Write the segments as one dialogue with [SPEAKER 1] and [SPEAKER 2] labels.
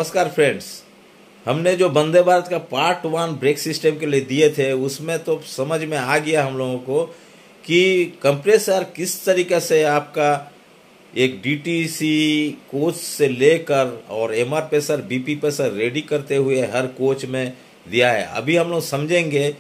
[SPEAKER 1] नमस्कार फ्रेंड्स। हमने जो वंदे भारत का पार्ट 1 ब्रेक सिस्टम के लिए दिए थे उसमें तो समझ में आ गया हम लोगों को कि कंप्रेसर किस तरीके से आपका एक डीटीसी कोच से लेकर और MR pressure BP pressure ready करते हुए हर कोच में दिया है। अभी हम लोग समझेंगे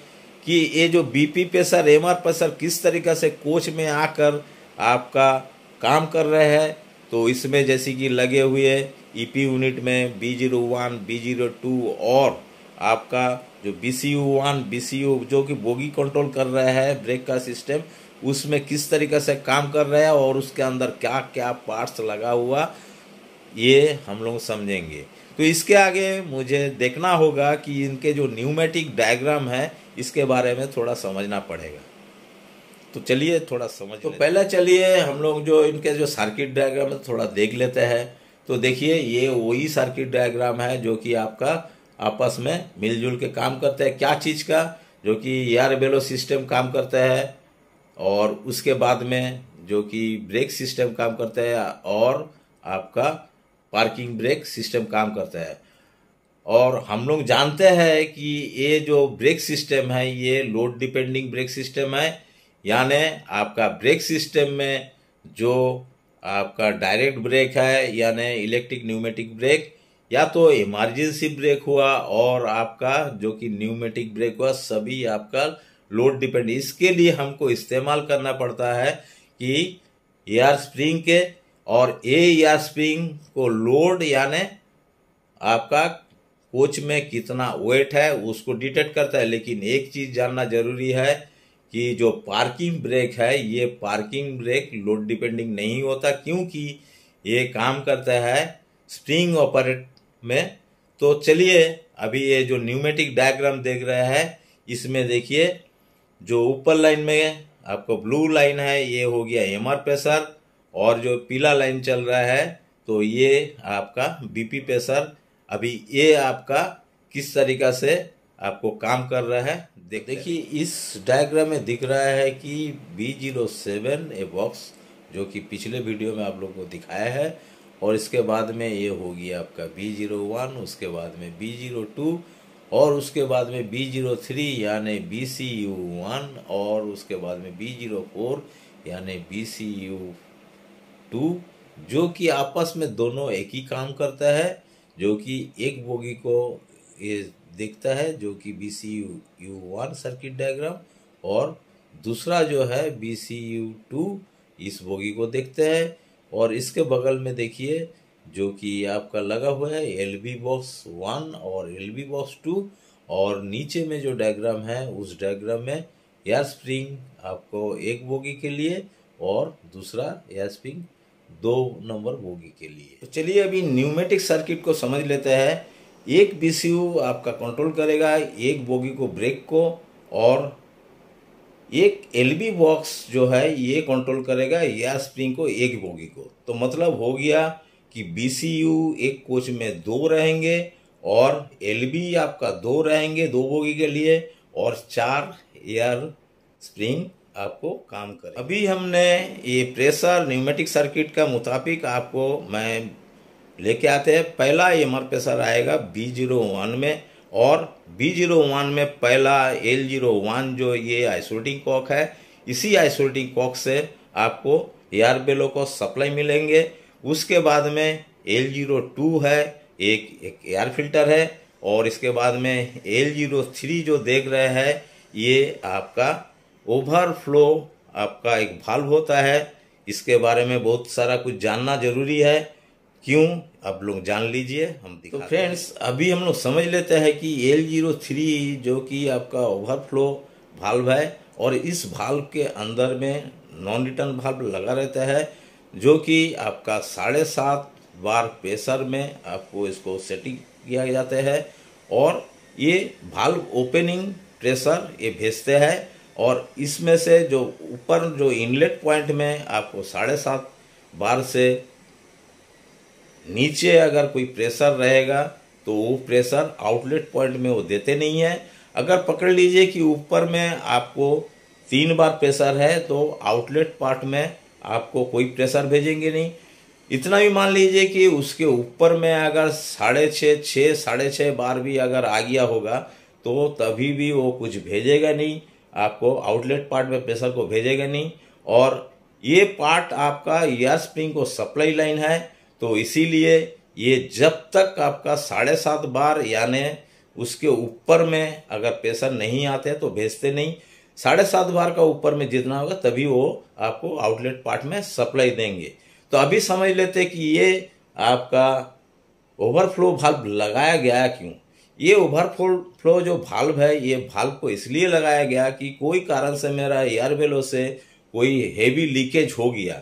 [SPEAKER 1] कि ये जो बीपी प्रेशर एमआर प्रेशर किस तरीके से कोच में आकर आपका काम कर रहे हैं। तो इसमें जैसे कि लगे हुए ईपी यूनिट में B01, B02 और आपका जो BCU1, BCU जो कि बोगी कंट्रोल कर रहा है ब्रेक का सिस्टम, उसमें किस तरीके से काम कर रहा है और उसके अंदर क्या क्या पार्ट्स लगा हुआ ये हम लोग समझेंगे। तो इसके आगे मुझे देखना होगा कि इनके जो न्यूमेटिक डायग्राम है इसके बारे में थोड़ा समझना पड़ेगा। तो चलिए थोड़ा समझ तो पहले चलिए हम लोग जो इनके जो सर्किट डायग्राम है थोड़ा देख लेते हैं। तो देखिए ये वही सर्किट डायग्राम है जो कि आपका आपस में मिलजुल के काम करते हैं। क्या चीज़ का? जो कि एयर बेलो सिस्टम काम करता है और उसके बाद में जो कि ब्रेक सिस्टम काम करता है और आपका पार्किंग ब्रेक सिस्टम काम करता है। और हम लोग जानते हैं कि ये जो ब्रेक सिस्टम है ये लोड डिपेंडिंग ब्रेक सिस्टम है, यानी आपका ब्रेक सिस्टम में जो आपका डायरेक्ट ब्रेक है यानी इलेक्ट्रिक न्यूमेटिक ब्रेक या तो इमरजेंसी ब्रेक हुआ और आपका जो कि न्यूमेटिक ब्रेक हुआ, सभी आपका लोड डिपेंड। इसके लिए हमको इस्तेमाल करना पड़ता है कि एयर स्प्रिंग के, और ये एयर स्प्रिंग को लोड यानी आपका कोच में कितना वेट है उसको डिटेक्ट करता है। लेकिन एक चीज जानना जरूरी है कि जो पार्किंग ब्रेक है ये पार्किंग ब्रेक लोड डिपेंडिंग नहीं होता, क्योंकि ये काम करता है स्प्रिंग ऑपरेट में। तो चलिए अभी ये जो न्यूमेटिक डायग्राम देख रहे हैं इसमें देखिए जो ऊपर लाइन में आपको ब्लू लाइन है ये हो गया एमआर प्रेशर, और जो पीला लाइन चल रहा है तो ये आपका बीपी प्रेशर। अभी ये आपका किस तरीका से आपको काम कर रहा है देखिए इस डायग्राम में दिख रहा है कि B07 ए बॉक्स जो कि पिछले वीडियो में आप लोगों को दिखाया है, और इसके बाद में ये हो गया आपका B01, उसके बाद में B02 और उसके बाद में B03 यानी BCU1 और उसके बाद में B04 यानी BCU2, जो कि आपस में दोनों एक ही काम करता है। जो कि एक बोगी को ये देखता है जो कि BCU1 सर्किट डायग्राम, और दूसरा जो है BCU2 इस बोगी को देखते हैं। और इसके बगल में देखिए जो कि आपका लगा हुआ है LB बॉक्स 1 और LB बॉक्स 2, और नीचे में जो डायग्राम है उस डायग्राम में एयर स्प्रिंग आपको एक बोगी के लिए और दूसरा एयर स्प्रिंग 2 नंबर बोगी के लिए। तो चलिए अभी न्यूमेटिक सर्किट को समझ लेते हैं। एक BCU आपका कंट्रोल करेगा एक बोगी को ब्रेक को, और एक LB बॉक्स जो है ये कंट्रोल करेगा एयर स्प्रिंग को एक बोगी को। तो मतलब हो गया कि BCU एक कोच में 2 रहेंगे और LB आपका 2 रहेंगे 2 बोगी के लिए, और 4 एयर स्प्रिंग आपको काम करे। अभी हमने ये प्रेशर न्यूमेटिक सर्किट का मुताबिक आपको मैं लेके आते हैं। पहला एमआर प्रेशर आएगा B01 में, और B01 में पहला L01 जो ये आइसोलेटिंग कॉक है, इसी आइसोलेटिंग कॉक से आपको एयर बेलो को सप्लाई मिलेंगे। उसके बाद में L02 है एक एयर फिल्टर है, और इसके बाद में L03 जो देख रहे हैं ये आपका ओवरफ्लो आपका एक वाल्व होता है। इसके बारे में बहुत सारा कुछ जानना जरूरी है, क्यों आप लोग जान लीजिए हम दिखा। तो फ्रेंड्स अभी हम लोग समझ लेते हैं कि L03 जो कि आपका ओवरफ्लो वाल्व है, और इस वाल्व के अंदर में नॉन रिटर्न वाल्व लगा रहता है जो कि आपका 7.5 बार प्रेशर में आपको इसको सेटिंग किया जाता है, और ये वाल्व ओपनिंग प्रेशर ये भेजते हैं। और इसमें से जो ऊपर जो इनलेट पॉइंट में आपको 7.5 बार से नीचे अगर कोई प्रेशर रहेगा तो वो प्रेशर आउटलेट पॉइंट में वो देते नहीं है। अगर पकड़ लीजिए कि ऊपर में आपको 3 बार प्रेशर है तो आउटलेट पार्ट में आपको कोई प्रेशर भेजेंगे नहीं। इतना भी मान लीजिए कि उसके ऊपर में अगर 6.5 बार भी अगर आ गया होगा तो तभी भी वो कुछ भेजेगा नहीं, आपको आउटलेट पार्ट में प्रेशर को भेजेगा नहीं। और ये पार्ट आपका एयर स्प्रिंग को सप्लाई लाइन है, तो इसीलिए ये जब तक आपका 7.5 बार यानी उसके ऊपर में अगर प्रेशर नहीं आते तो भेजते नहीं। 7.5 बार का ऊपर में जितना होगा तभी वो आपको आउटलेट पार्ट में सप्लाई देंगे। तो अभी समझ लेते कि ये आपका ओवरफ्लो वाल्व लगाया गया क्यों। ये ओवरफ्लो जो वाल्व है, ये वाल्व को इसलिए लगाया गया कि कोई कारण से मेरा एयर वेलो से कोई हेवी लीकेज हो गया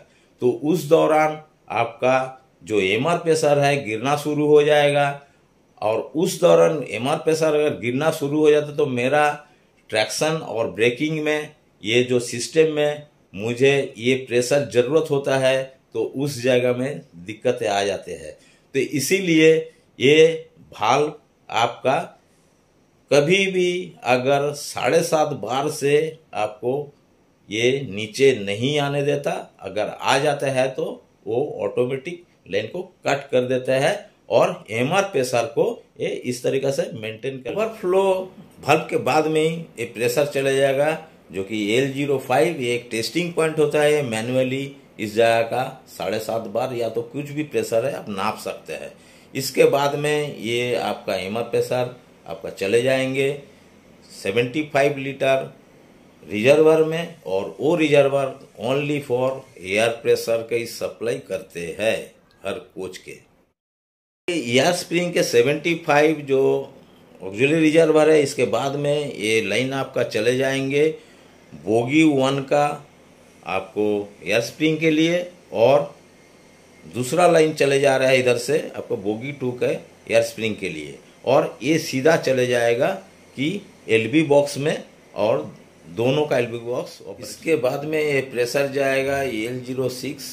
[SPEAKER 1] तो उस दौरान आपका जो एमआर प्रेशर है गिरना शुरू हो जाएगा। और उस दौरान एमआर प्रेशर अगर गिरना शुरू हो जाता तो मेरा ट्रैक्शन और ब्रेकिंग में ये जो सिस्टम में मुझे ये प्रेशर जरूरत होता है तो उस जगह में दिक्कतें आ जाते हैं। तो इसीलिए ये वाल्व आपका कभी भी अगर 7.5 बार से आपको ये नीचे नहीं आने देता, अगर आ जाता है तो वो ऑटोमेटिक लाइन को कट कर देता है और एमआर प्रेशर को ये इस तरीके से मेंटेन कर। ओवरफ्लो वाल्व के बाद में ही ये प्रेशर चला जाएगा जो कि L05 ये एक टेस्टिंग पॉइंट होता है। मैनुअली इस जगह का 7.5 बार या तो कुछ भी प्रेशर है आप नाप सकते हैं। इसके बाद में ये आपका एमआर प्रेशर आपका चले जाएंगे 75 लीटर रिजर्वर में, और वो reservoir only for air pressure का ही सप्लाई करते हैं हर कोच के। एयर स्प्रिंग के 75 जो ऑक्सिलरी रिजर्वर है, इसके बाद में ये लाइन आपका चले जाएंगे बोगी 1 का आपको एयर स्प्रिंग के लिए, और दूसरा लाइन चले जा रहा है इधर से आपको बोगी 2 का एयर स्प्रिंग के लिए, और ये सीधा चले जाएगा कि एलबी बॉक्स में, और दोनों का एलबी बॉक्स। इसके बाद में ये प्रेशर जाएगा L06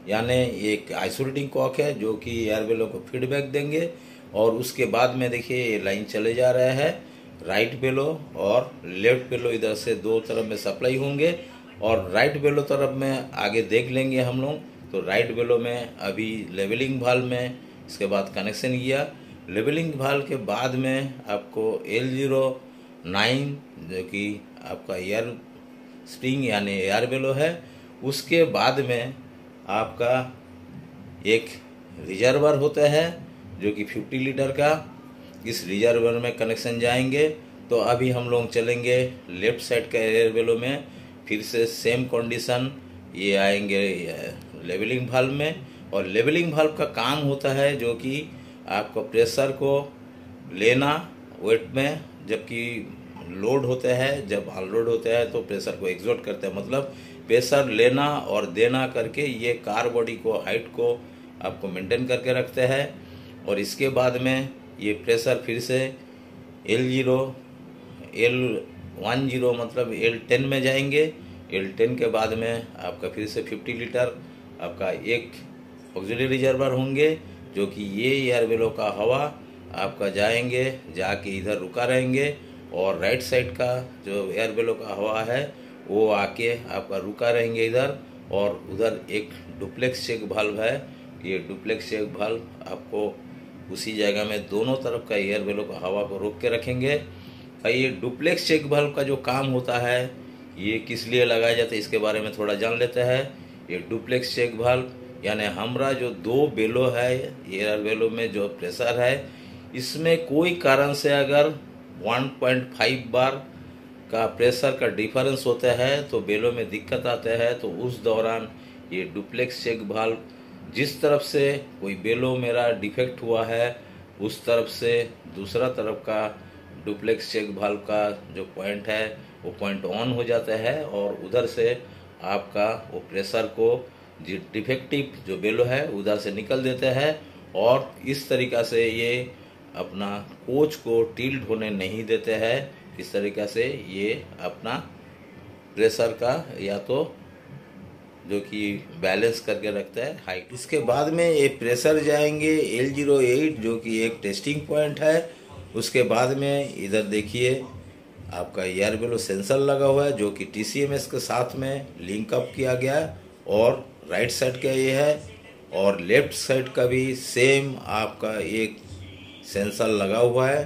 [SPEAKER 1] यानी एक आइसोलेटिंग कॉक है जो कि एयर बेलो को फीडबैक देंगे। और उसके बाद में देखिए ये लाइन चले जा रहा है राइट बेलो और लेफ्ट बेलो, इधर से दो तरफ में सप्लाई होंगे। और राइट बेलो तरफ में आगे देख लेंगे हम लोग, तो राइट बेलो में अभी लेवलिंग वाल्व में इसके बाद कनेक्शन किया। लेवलिंग वाल्व के बाद में आपको L09 जो कि आपका एयर स्प्रिंग यानी एयर बेलो है, उसके बाद में आपका एक रिजर्वर होता है जो कि 50 लीटर का, इस रिजर्वर में कनेक्शन जाएंगे। तो अभी हम लोग चलेंगे लेफ्ट साइड का एयर बेलो में, फिर से सेम कंडीशन ये आएंगे लेवलिंग वाल्व में। और लेवलिंग वाल्व का काम होता है जो कि आपको प्रेशर को लेना वेट में, जबकि लोड होता है, जब अनलोड होता है तो प्रेशर को एग्जॉर्ट करता है, मतलब प्रेशर लेना और देना करके ये कार बॉडी को हाइट को आपको मेंटेन करके रखते हैं। और इसके बाद में ये प्रेशर फिर से L10 मतलब L10 में जाएंगे। L10 के बाद में आपका फिर से 50 लीटर आपका एक ऑक्सिलरी रिजर्वर होंगे जो कि ये एयर बेलो का हवा आपका जाएंगे, जाके इधर रुका रहेंगे। और राइट साइड का जो एयर बेलो का हवा है वो आके आपका रुका रहेंगे इधर। और उधर एक डुप्लेक्स चेक वाल्व है, ये डुप्लेक्स चेक वाल्व आपको उसी जगह में दोनों तरफ का एयर बेलो का हवा को रोक के रखेंगे। ये डुप्लेक्स चेक वाल्व का जो काम होता है ये किस लिए लगाया जाता है इसके बारे में थोड़ा जान लेते हैं। ये डुप्लेक्स चेक वाल्व यानी हमारा जो दो बेलो है एयर बेलो में जो प्रेशर है, इसमें कोई कारण से अगर 1.5 बार का प्रेशर का डिफरेंस होता है तो बेलो में दिक्कत आता है। तो उस दौरान ये डुप्लेक्स चेक वाल्व जिस तरफ से कोई बेलो मेरा डिफेक्ट हुआ है उस तरफ से दूसरा तरफ का डुप्लेक्स चेक वाल्व का जो पॉइंट है वो पॉइंट ऑन हो जाता है, और उधर से आपका वो प्रेशर को जो डिफेक्टिव जो बेलो है उधर से निकल देता है। और इस तरीक़ा से ये अपना कोच को टिल्ट होने नहीं देते हैं। इस तरीक़ा से ये अपना प्रेशर का या तो जो कि बैलेंस करके रखता है हाइट। इसके बाद में ये प्रेशर जाएंगे L08 जो कि एक टेस्टिंग पॉइंट है। उसके बाद में इधर देखिए आपका एयर बेलो सेंसर लगा हुआ है जो कि TCMS के साथ में लिंक अप किया गया है, और राइट साइड का ये है। और लेफ्ट साइड का भी सेम आपका एक सेंसर लगा हुआ है।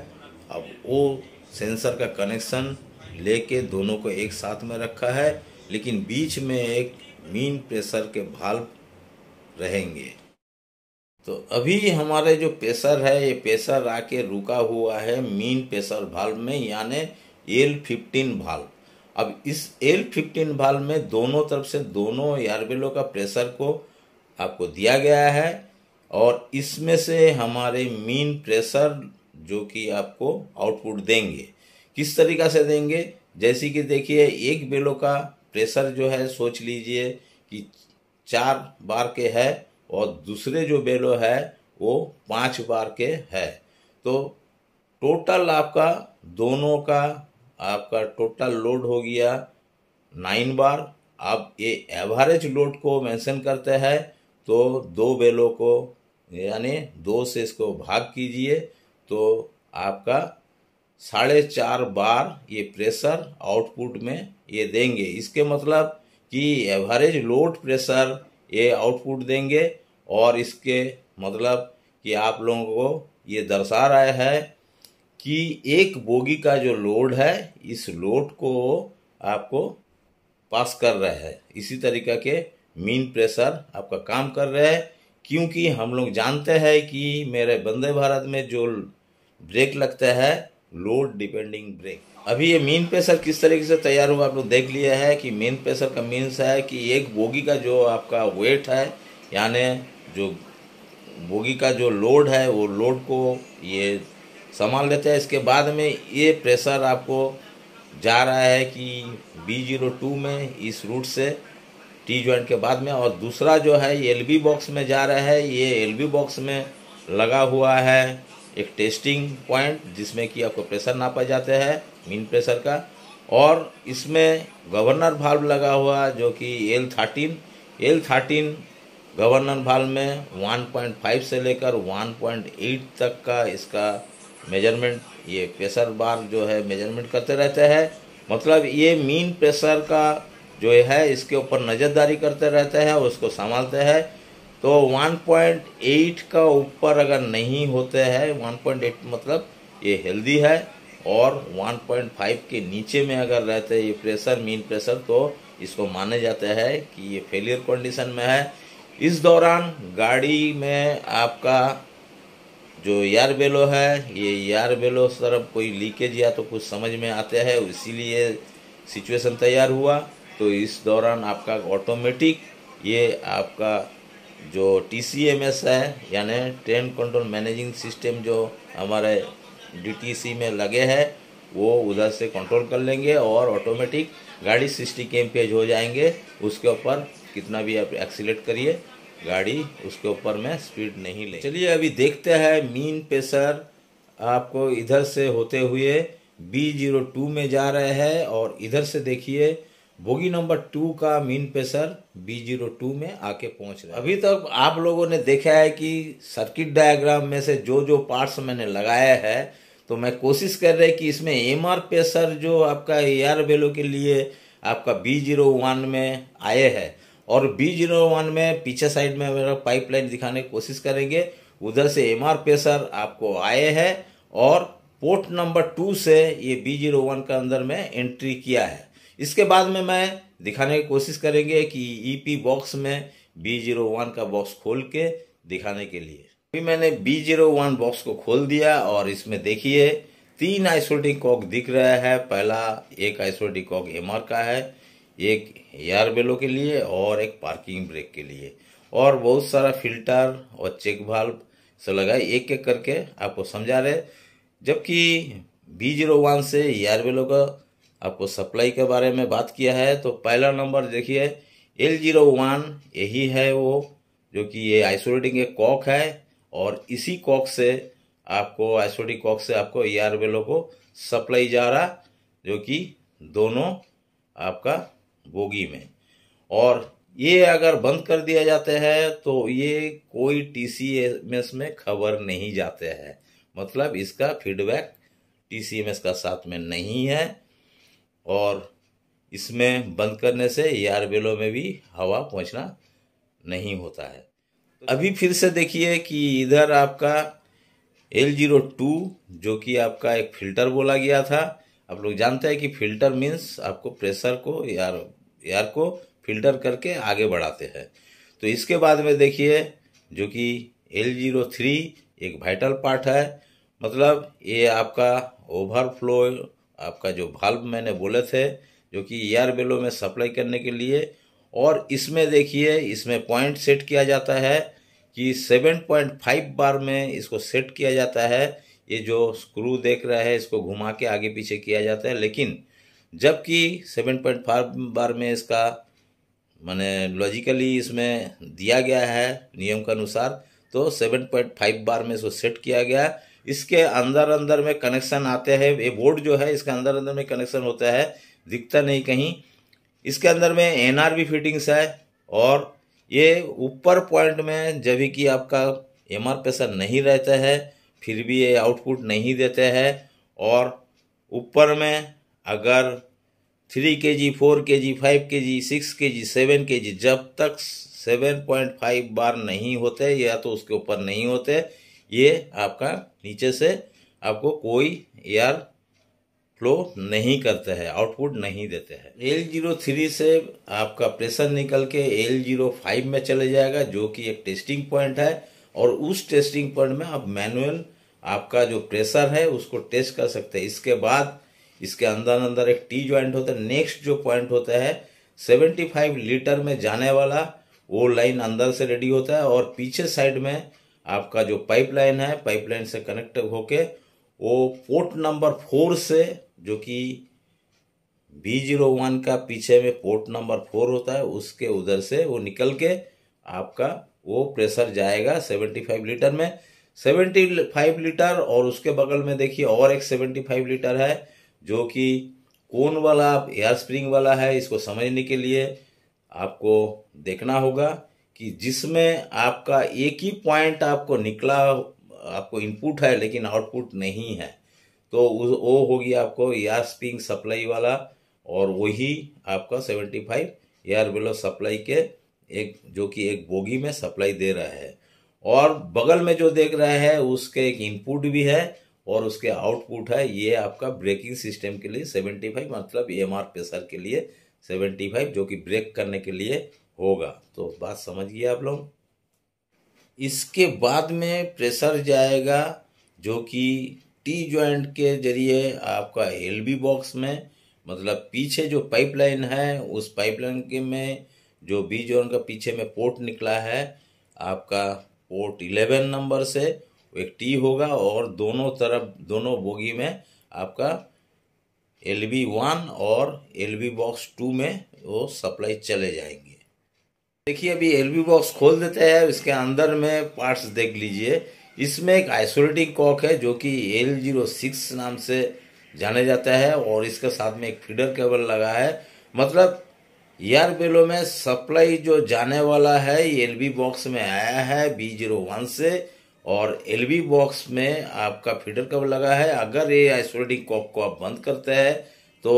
[SPEAKER 1] अब वो सेंसर का कनेक्शन लेके दोनों को एक साथ में रखा है, लेकिन बीच में एक मीन प्रेशर के वाल्व रहेंगे। तो अभी हमारे जो प्रेशर है, ये प्रेशर आके रुका हुआ है मीन प्रेशर वाल्व में, यानी L15 वाल्व। अब इस L15 वाल्व में दोनों तरफ से दोनों एयरवेलों का प्रेशर को आपको दिया गया है, और इसमें से हमारे मीन प्रेशर जो कि आपको आउटपुट देंगे। किस तरीका से देंगे, जैसे कि देखिए एक बेलो का प्रेशर जो है सोच लीजिए कि 4 बार के है, और दूसरे जो बेलो है वो 5 बार के है। तो टोटल आपका दोनों का आपका टोटल लोड हो गया 9 बार। अब ये एवरेज लोड को मेंशन करते हैं, तो 2 बेलों को यानी 2 से इसको भाग कीजिए, तो आपका 4.5 बार ये प्रेशर आउटपुट में ये देंगे। इसके मतलब कि एवरेज लोड प्रेशर ये आउटपुट देंगे, और इसके मतलब कि आप लोगों को ये दर्शा रहा है कि एक बोगी का जो लोड है, इस लोड को आपको पास कर रहा है। इसी तरीका के मीन प्रेशर आपका काम कर रहे हैं, क्योंकि हम लोग जानते हैं कि मेरे वंदे भारत में जो ब्रेक लगता है लोड डिपेंडिंग ब्रेक। अभी ये मीन प्रेशर किस तरीके से तैयार हुआ आप लोग देख लिया है कि मीन प्रेशर का मीन्स है कि एक बोगी का जो आपका वेट है, यानी जो बोगी का जो लोड है वो लोड को ये संभाल लेते हैं। इसके बाद में ये प्रेशर आपको जा रहा है कि B02 में इस रूट से टी जॉइंट के बाद में, और दूसरा जो है ये LB बॉक्स में जा रहा है। ये LB बॉक्स में लगा हुआ है एक टेस्टिंग पॉइंट, जिसमें कि आपको प्रेशर नापा जाता है मीन प्रेशर का, और इसमें गवर्नर वाल्व लगा हुआ जो कि L13 गवर्नर वाल्व में 1.5 से लेकर 1.8 तक का इसका मेजरमेंट, ये प्रेशर बार जो है मेजरमेंट करते रहते हैं। मतलब ये मीन प्रेशर का जो है इसके ऊपर नज़रदारी करते रहते हैं, उसको संभालते हैं। तो 1.8 का ऊपर अगर नहीं होते हैं, 1.8 मतलब ये हेल्दी है, और 1.5 के नीचे में अगर रहते हैं ये प्रेशर मीन प्रेशर, तो इसको माने जाता है कि ये फेलियर कंडीशन में है। इस दौरान गाड़ी में आपका जो एयर बेलो है, ये एयर बेलो तरफ कोई लीकेज या तो कुछ समझ में आते हैं, इसीलिए सिचुएशन तैयार हुआ। तो इस दौरान आपका ऑटोमेटिक ये आपका जो TCMS है, यानी ट्रेन कंट्रोल मैनेजिंग सिस्टम जो हमारे DTC में लगे हैं, वो उधर से कंट्रोल कर लेंगे, और ऑटोमेटिक गाड़ी 60 kmph हो जाएंगे। उसके ऊपर कितना भी आप एक्सीलेट करिए, गाड़ी उसके ऊपर में स्पीड नहीं ले। चलिए अभी देखते हैं मीन प्रेशर आपको इधर से होते हुए B02 में जा रहे हैं, और इधर से देखिए बोगी नंबर 2 का मीन प्रेशर B02 में आके पहुंच रहा है। अभी तक आप लोगों ने देखा है कि सर्किट डायग्राम में से जो जो पार्ट्स मैंने लगाया है, तो मैं कोशिश कर रहा है कि इसमें MR प्रेशर जो आपका एयर बेलो के लिए आपका B01 में आए हैं, और B01 में पीछे साइड में मेरा पाइपलाइन दिखाने की कोशिश करेंगे। उधर से MR प्रेशर आपको आए हैं, और पोर्ट नंबर 2 से ये B01 का अंदर में एंट्री किया है। इसके बाद में मैं दिखाने की कोशिश करेंगे कि EP बॉक्स में B01 का बॉक्स खोल के दिखाने के लिए। अभी मैंने B01 बॉक्स को खोल दिया, और इसमें देखिए 3 आइसोलेटिंग कॉक दिख रहा है। पहला एक आइसोलेटिंग कॉक MR का है, एक एयर बेलो के लिए, और एक पार्किंग ब्रेक के लिए, और बहुत सारा फिल्टर और चेक वाल्व से लगा। एक एक करके आपको समझा रहे। जबकि B01 से एयर बेलो का आपको सप्लाई के बारे में बात किया है, तो पहला नंबर देखिए L01, यही है वो जो कि ये आइसोलेटिंग एक कॉक है, और इसी कॉक से आपको आइसोलेटिंग कॉक से आपको एयर बेलो को सप्लाई जा रहा, जो कि दोनों आपका बोगी में। और ये अगर बंद कर दिया जाते हैं तो ये कोई TCMS में खबर नहीं जाते हैं, मतलब इसका फीडबैक TCMS का साथ में नहीं है, और इसमें बंद करने से एयर बेलो में भी हवा पहुंचना नहीं होता है। अभी फिर से देखिए कि इधर आपका L02 जो कि आपका एक फिल्टर बोला गया था। आप लोग जानते हैं कि फिल्टर मीन्स आपको प्रेशर को एयर को फिल्टर करके आगे बढ़ाते हैं। तो इसके बाद में देखिए जो कि L03 एक वाइटल पार्ट है, मतलब ये आपका ओवरफ्लो आपका जो वाल्व मैंने बोले थे जो कि एयर बेलो में सप्लाई करने के लिए। और इसमें देखिए इसमें पॉइंट सेट किया जाता है कि 7.5 बार में इसको सेट किया जाता है। ये जो स्क्रू देख रहा है इसको घुमा के आगे पीछे किया जाता है, लेकिन जबकि 7.5 बार में इसका माने लॉजिकली इसमें दिया गया है नियम के अनुसार, तो 7.5 बार में इसको सेट किया गया। इसके अंदर अंदर में कनेक्शन आते हैं, ये बोर्ड जो है इसके अंदर अंदर में कनेक्शन होता है, दिखता नहीं कहीं। इसके अंदर में NRV फिटिंग्स है और ये ऊपर पॉइंट में जब कि आपका MR प्रेशर नहीं रहता है फिर भी ये आउटपुट नहीं देते हैं। और ऊपर में अगर 3 kg 4 kg 5 kg 6 kg 7 kg जब तक 7.5 बार नहीं होते या तो उसके ऊपर नहीं होते, ये आपका नीचे से आपको कोई एयर फ्लो नहीं करते हैं, आउटपुट नहीं देते हैं। L03 से आपका प्रेशर निकल के L05 में चले जाएगा जो कि एक टेस्टिंग पॉइंट है। और उस टेस्टिंग पॉइंट में आप मैनुअल आपका जो प्रेशर है उसको टेस्ट कर सकते हैं। इसके बाद इसके अंदर अंदर एक टी जॉइंट होता है। नेक्स्ट जो पॉइंट होता है 75 लीटर में जाने वाला वो लाइन अंदर से रेडी होता है और पीछे साइड में आपका जो पाइपलाइन है पाइपलाइन से कनेक्ट होके वो पोर्ट नंबर 4 से जो कि B01 का पीछे में पोर्ट नंबर 4 होता है उसके उधर से वो निकल के आपका वो प्रेशर जाएगा 75 लीटर में। 75 लीटर और उसके बगल में देखिए और एक 75 लीटर है जो कि कौन वाला एयर स्प्रिंग वाला है। इसको समझने के लिए आपको देखना होगा कि जिसमें आपका एक ही पॉइंट आपको निकला, आपको इनपुट है लेकिन आउटपुट नहीं है, तो वो होगी आपको एयर स्प्रिंग सप्लाई वाला और वही आपका 75 एयर बेलो सप्लाई के एक जो कि एक बोगी में सप्लाई दे रहा है। और बगल में जो देख रहा है उसके एक इनपुट भी है और उसके आउटपुट है। ये आपका ब्रेकिंग सिस्टम के लिए 75 मतलब EMR प्रेशर के लिए 75 जो कि ब्रेक करने के लिए होगा। तो बात समझ गए आप लोग। इसके बाद में प्रेशर जाएगा जो कि टी जॉइंट के जरिए आपका LV बॉक्स में, मतलब पीछे जो पाइपलाइन है उस पाइपलाइन के में जो B जॉइंट का पीछे में पोर्ट निकला है आपका पोर्ट 11 नंबर से एक टी होगा और दोनों तरफ दोनों बोगी में आपका LV1 और LV बॉक्स 2 में वो सप्लाई चले जाएंगे। देखिए अभी LV बॉक्स खोल देते हैं, इसके अंदर में पार्ट्स देख लीजिए। इसमें एक आइसोलेटिंग कॉक है जो कि L06 नाम से जाने जाता है और इसके साथ में एक फीडर केबल लगा है। मतलब एयर बेलो में सप्लाई जो जाने वाला है LV बॉक्स में आया है B01 से और LV बॉक्स में आपका फीडर केबल लगा है। अगर ये आइसोलेटिंग कॉक को आप बंद करते हैं तो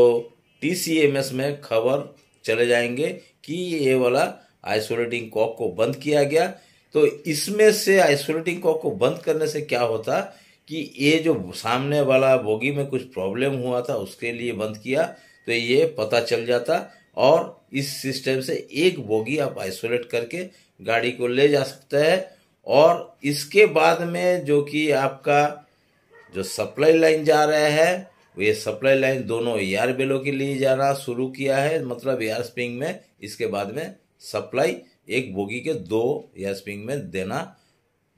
[SPEAKER 1] TCMS में खबर चले जाएंगे कि ये वाला आइसोलेटिंग कॉक को बंद किया गया। तो इसमें से आइसोलेटिंग कॉक को बंद करने से क्या होता कि ये जो सामने वाला बोगी में कुछ प्रॉब्लम हुआ था उसके लिए बंद किया तो ये पता चल जाता और इस सिस्टम से एक बोगी आप आइसोलेट करके गाड़ी को ले जा सकते हैं। और इसके बाद में जो कि आपका जो सप्लाई लाइन जा रहा है ये सप्लाई लाइन दोनों एयर बेलो के लिए जाना शुरू किया है, मतलब एयर स्प्रिंग में। इसके बाद में सप्लाई एक बोगी के 2 एयर स्प्रिंग में देना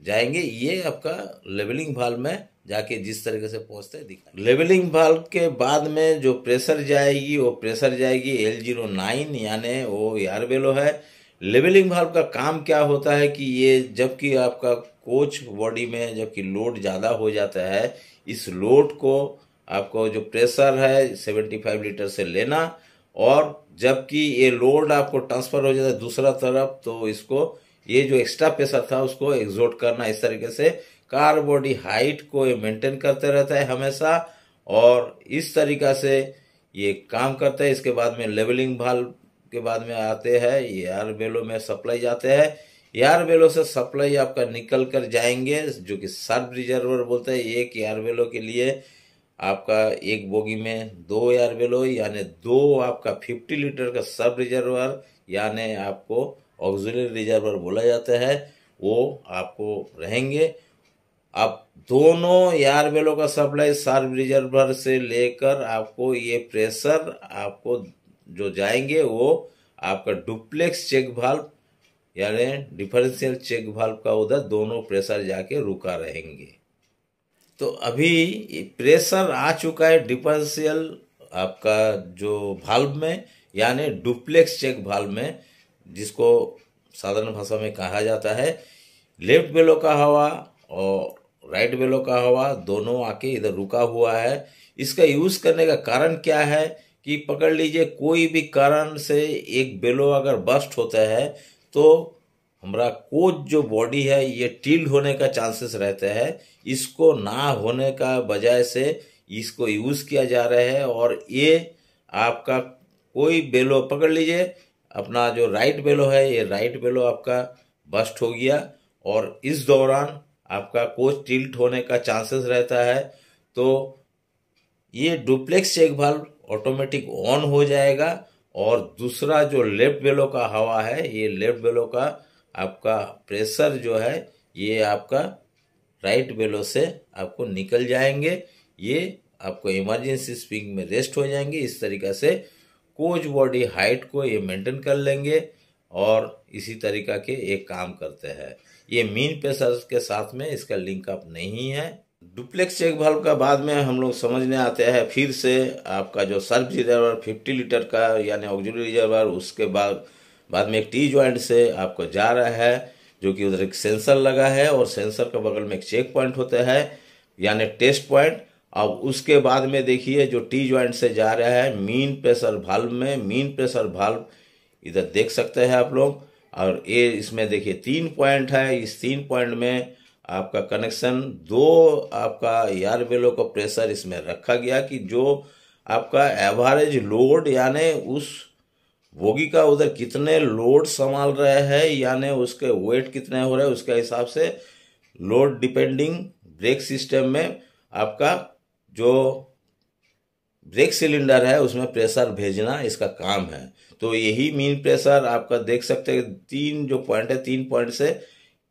[SPEAKER 1] जाएंगे। ये आपका लेवलिंग वाल्व में जाके जिस तरीके से पहुंचता है दिखा। लेवलिंग वाल्व के बाद में जो प्रेशर जाएगी वो प्रेशर जाएगी L09 यानी वो एयर बेलो है। लेवलिंग वाल्व का काम क्या होता है कि ये जबकि आपका कोच बॉडी में जबकि लोड ज़्यादा हो जाता है, इस लोड को आपको जो प्रेशर है 75 लीटर से लेना और जबकि ये लोड आपको ट्रांसफर हो जाता है दूसरा तरफ तो इसको ये जो एक्स्ट्रा प्रेशर था उसको एग्जॉर्ट करना। इस तरीके से कार बॉडी हाइट को ये मेंटेन करते रहता है हमेशा और इस तरीका से ये काम करता है। इसके बाद में लेवलिंग वाल्व के बाद में आते हैं एयर बेलो में सप्लाई जाते हैं। एयर वेलो से सप्लाई आपका निकल कर जाएंगे, जो कि सब रिजर्वर बोलते हैं। एक एयर वेलो के लिए आपका एक बोगी में 2 एयर वेलो, यानी 2 आपका 50 लीटर का सब रिजर्वर, यानी आपको ऑक्सिलरी रिजर्वर बोला जाता है, वो आपको रहेंगे। अब दोनों एयर वेलो का सप्लाई सब रिजर्वर से लेकर आपको ये प्रेशर आपको जो जाएंगे वो आपका डुप्लेक्स चेक वाल्व यानी डिफरेंशियल चेक वाल्व का उधर दोनों प्रेशर जाके रुका रहेंगे। तो अभी प्रेशर आ चुका है डिफरेंशियल आपका जो वाल्व में, यानी डुप्लेक्स चेक वाल्व में, जिसको साधारण भाषा में कहा जाता है। लेफ्ट वेलो का हवा और राइट वेलो का हवा दोनों आके इधर रुका हुआ है। इसका यूज करने का कारण क्या है कि पकड़ लीजिए कोई भी कारण से एक वेलो अगर बस्ट होता है तो हमारा कोच जो बॉडी है ये टिल्ड होने का चांसेस रहता है। इसको ना होने का बजाय से इसको यूज किया जा रहा है। और ये आपका कोई वेलो पकड़ लीजिए, अपना जो राइट वेलो है, ये राइट वेलो आपका बस्ट हो गया और इस दौरान आपका कोच टिल्ट होने का चांसेस रहता है। तो ये duplex check valve automatic on हो जाएगा। और दूसरा जो लेफ्ट वेलो का हवा है, ये लेफ्ट वेलो का आपका प्रेशर जो है ये आपका राइट वेलो से आपको निकल जाएंगे। ये आपको इमरजेंसी स्विंग में रेस्ट हो जाएंगे। इस तरीक़ा से कोच बॉडी हाइट को ये मेंटेन कर लेंगे और इसी तरीका के एक काम करते हैं। ये मीन प्रेशर के साथ में इसका लिंक अप नहीं है। डुप्लेक्स चेक वाल्व का बाद में हम लोग समझने आते हैं फिर से आपका जो सर्व रिजर्वर 50 लीटर का यानी ऑक्सिलरी रिजर्वर, उसके बाद में एक टी जॉइंट से आपको जा रहा है, जो कि उधर एक सेंसर लगा है और सेंसर के बगल में एक चेक पॉइंट होता है यानी टेस्ट पॉइंट। अब उसके बाद में देखिए जो टी जॉइंट से जा रहा है मीन प्रेशर वाल्व में, मीन प्रेशर वाल्व इधर देख सकते हैं आप लोग। और ये इसमें देखिए 3 पॉइंट है। इस 3 पॉइंट में आपका कनेक्शन 2 आपका एयर वेलो का प्रेशर इसमें रखा गया कि जो आपका एवरेज लोड यानी उस बोगी का उधर कितने लोड संभाल रहे हैं यानी उसके वेट कितने हो रहे हैं, उसके हिसाब से लोड डिपेंडिंग ब्रेक सिस्टम में आपका जो ब्रेक सिलेंडर है उसमें प्रेशर भेजना इसका काम है। तो यही मीन प्रेशर आपका देख सकते हैं 3 जो पॉइंट है, 3 पॉइंट से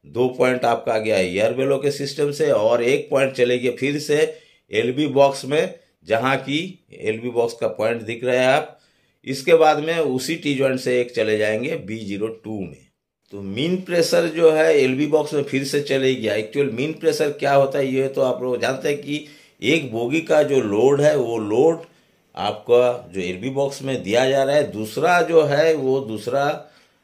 [SPEAKER 1] 2 पॉइंट आपका आ गया एयर वेलो के सिस्टम से और 1 पॉइंट चले गए फिर से एलबी बॉक्स में, जहां की एलबी बॉक्स का पॉइंट दिख रहा है आप। इसके बाद में उसी टी जॉइंट से एक चले जाएंगे B02 में। तो मीन प्रेशर जो है एलबी बॉक्स में फिर से चले गया। एक्चुअल मीन प्रेशर क्या होता है ये तो आप लोग जानते हैं कि एक बोगी का जो लोड है वो लोड आपका जो एलबी बॉक्स में दिया जा रहा है, दूसरा जो है वो दूसरा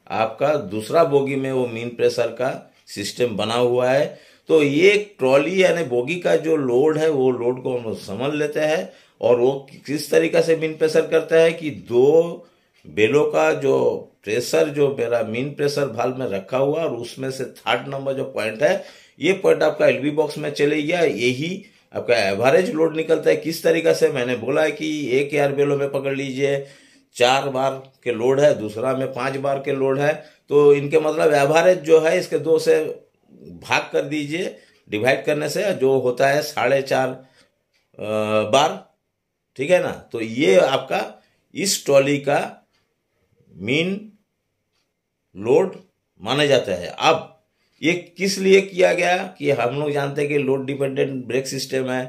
[SPEAKER 1] आपका दूसरा बोगी में वो मीन प्रेशर का सिस्टम बना हुआ है। तो ये ट्रॉली यानी बोगी का जो लोड है वो लोड को हम लोग समझ लेते हैं और वो किस तरीका से मीन प्रेशर करता है कि 2 बेलों का जो प्रेशर जो मेरा मीन प्रेशर वाल्व में रखा हुआ और उसमें से 3rd नंबर जो पॉइंट है ये पॉइंट आपका एलबी बॉक्स में चले गया। यही आपका एवरेज लोड निकलता है। किस तरीका से मैंने बोला है कि एक एयर बेलो में पकड़ लीजिए 4 बार के लोड है, दूसरा में 5 बार के लोड है, तो इनके मतलब एवरेज जो है इसके 2 से भाग कर दीजिए, डिवाइड करने से जो होता है 4.5 बार, ठीक है ना। तो ये आपका इस ट्रॉली का मीन लोड माना जाता है। अब ये किस लिए किया गया कि हम लोग जानते हैं कि लोड डिपेंडेंट ब्रेक सिस्टम है,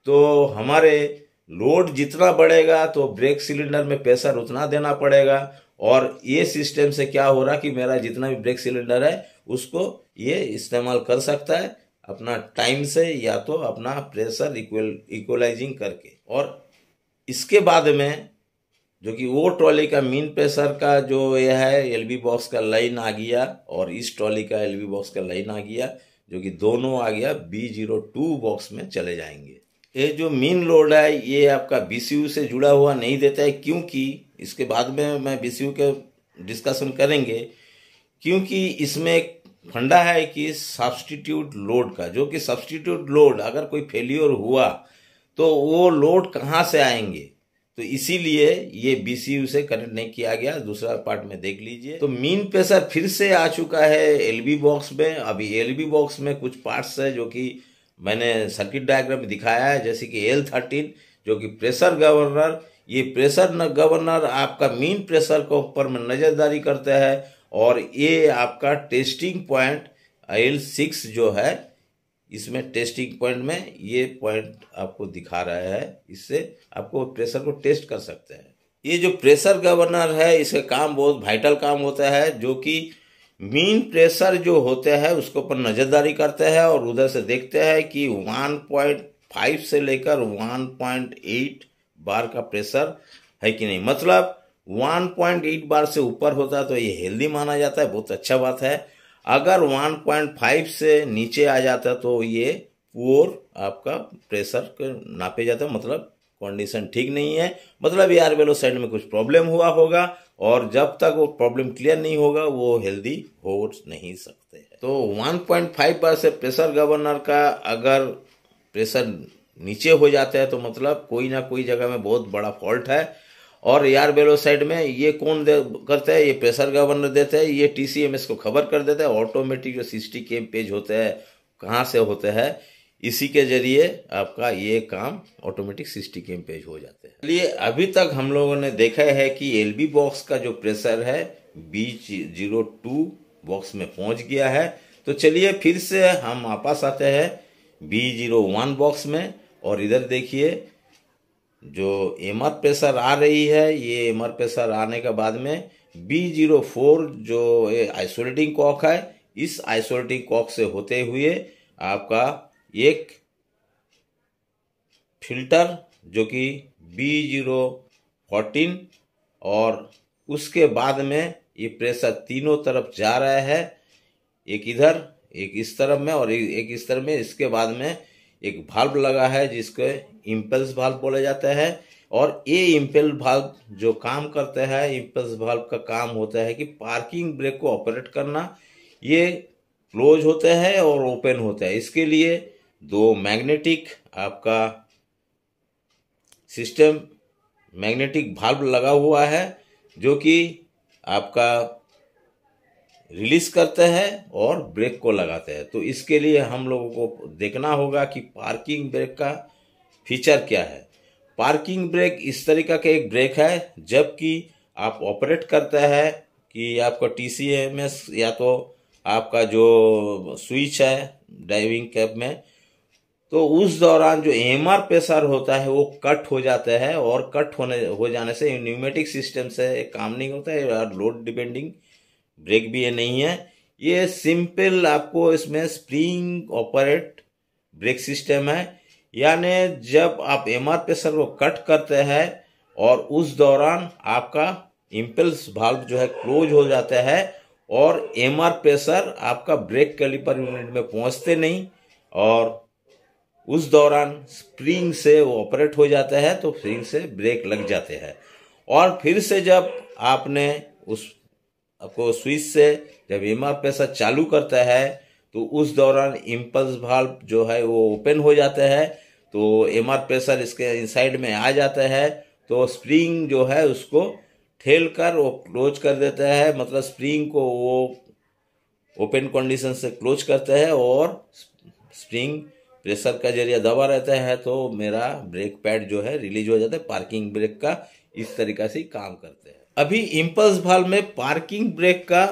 [SPEAKER 1] तो हमारे लोड जितना बढ़ेगा तो ब्रेक सिलेंडर में प्रेशर उतना देना पड़ेगा। और ये सिस्टम से क्या हो रहा कि मेरा जितना भी ब्रेक सिलेंडर है उसको ये इस्तेमाल कर सकता है अपना टाइम से या तो अपना प्रेशर इक्वलाइजिंग करके। और इसके बाद में जो कि वो ट्रॉली का मीन प्रेशर का जो ये है एलबी बॉक्स का लाइन आ गया और इस ट्रॉली का एलबी बॉक्स का लाइन आ गया, जो कि दोनों आ गया B02 बॉक्स में चले जाएंगे। ये जो मीन लोड है ये आपका BCU से जुड़ा हुआ नहीं देता है, क्योंकि इसके बाद में मैं BCU के डिस्कशन करेंगे, क्योंकि इसमें एक फंडा है कि सब्स्टिट्यूट लोड का, जो कि सब्स्टिट्यूट लोड अगर कोई फेलियर हुआ तो वो लोड कहाँ से आएंगे। तो इसीलिए ये BCU से कनेक्ट नहीं किया गया। दूसरा पार्ट में देख लीजिए। तो मीन प्रेशर फिर से आ चुका है LV बॉक्स में। अभी LV बॉक्स में कुछ पार्ट्स है जो कि मैंने सर्किट डायग्राम में दिखाया है, जैसे कि L13 जो कि प्रेशर गवर्नर। ये प्रेशर गवर्नर आपका मीन प्रेशर के ऊपर में नजरदारी करता है, और ये आपका टेस्टिंग पॉइंट L6 जो है, इसमें टेस्टिंग पॉइंट में ये पॉइंट आपको दिखा रहा है। इससे आपको प्रेशर को टेस्ट कर सकते हैं। ये जो प्रेशर गवर्नर है, इसका काम बहुत वाइटल काम होता है, जो कि मीन प्रेशर जो होते हैं उसके ऊपर नजरदारी करते हैं और उधर से देखते हैं कि 1.5 से लेकर 1.8 बार का प्रेशर है कि नहीं। मतलब 1.8 बार से ऊपर होता है तो ये हेल्दी माना जाता है, बहुत अच्छा बात है। अगर 1.5 से नीचे आ जाता तो ये पुअर आपका प्रेशर नापे जाता है, मतलब कंडीशन ठीक नहीं है, मतलब एयर वेलो साइड में कुछ प्रॉब्लम हुआ होगा, और जब तक वो प्रॉब्लम क्लियर नहीं होगा वो हेल्दी हो नहीं सकते हैं। तो 1.5 बार से प्रेशर गवर्नर का अगर प्रेशर नीचे हो जाता है तो मतलब कोई ना कोई जगह में बहुत बड़ा फॉल्ट है। और एयर वेलो साइड में ये कौन करता है, ये प्रेशर गवर्नर देता है, ये TCMS को खबर कर देता है। ऑटोमेटिक जो सिस्टम पेज होते हैं कहाँ से होते हैं, इसी के जरिए आपका ये काम ऑटोमेटिक सिस्टम पेज हो जाते हैं। चलिए, अभी तक हम लोगों ने देखा है कि LV बॉक्स का जो प्रेशर है B02 बॉक्स में पहुंच गया है। तो चलिए फिर से हम वापस आते हैं B01 बॉक्स में, और इधर देखिए जो MR प्रेशर आ रही है, ये MR प्रेशर आने के बाद में B04 जो आइसोलेटिंग कॉक है, इस आइसोलेटिंग कॉक से होते हुए आपका एक फिल्टर जो कि B014, और उसके बाद में ये प्रेशर तीनों तरफ जा रहा है, एक इधर, एक इस तरफ में और एक इस तरफ में। इसके बाद में एक भाल्व लगा है जिसको इम्पल्स भाल्व बोला जाता है। और ये इम्पल्स भाल्व जो काम करता है, इम्पल्स भाल्व का काम होता है कि पार्किंग ब्रेक को ऑपरेट करना। ये क्लोज होता है और ओपन होता है। इसके लिए दो मैग्नेटिक आपका सिस्टम मैग्नेटिक भाल्व लगा हुआ है जो कि आपका रिलीज करते हैं और ब्रेक को लगाते हैं। तो इसके लिए हम लोगों को देखना होगा कि पार्किंग ब्रेक का फीचर क्या है। पार्किंग ब्रेक इस तरीका का एक ब्रेक है, जबकि आप ऑपरेट करते हैं कि आपका TCMS या तो आपका जो स्विच है ड्राइविंग कैब में, तो उस दौरान जो MR प्रेशर होता है वो कट हो जाता है, और कट हो जाने से न्यूमेटिक सिस्टम से काम नहीं होता है, और लोड डिपेंडिंग ब्रेक भी ये नहीं है। ये सिंपल आपको इसमें स्प्रिंग ऑपरेट ब्रेक सिस्टम है, यानी जब आप MR प्रेशर को कट करते हैं और उस दौरान आपका इम्पल्स भाल्व जो है क्लोज हो जाता है, और MR प्रेशर आपका ब्रेक कैलिपर यूनिट में पहुंचते नहीं, और उस दौरान स्प्रिंग से वो ऑपरेट हो जाता है, तो स्प्रिंग से ब्रेक लग जाते हैं। और फिर से जब आपने आपको स्विच से जब MR प्रेशर चालू करता है तो उस दौरान इम्पल्स भाल्व जो है वो ओपन हो जाता है, तो MR प्रेशर इसके इनसाइड में आ जाता है, तो स्प्रिंग जो है उसको ठेल कर वो क्लोज कर देता है, मतलब स्प्रिंग को वो ओपन कंडीशन से क्लोज करता है और स्प्रिंग प्रेशर का जरिए दबा रहता है, तो मेरा ब्रेक पैड जो है रिलीज हो जाता है। पार्किंग ब्रेक का इस तरीका से काम करते हैं। अभी इम्पल्स भाल्व में पार्किंग ब्रेक का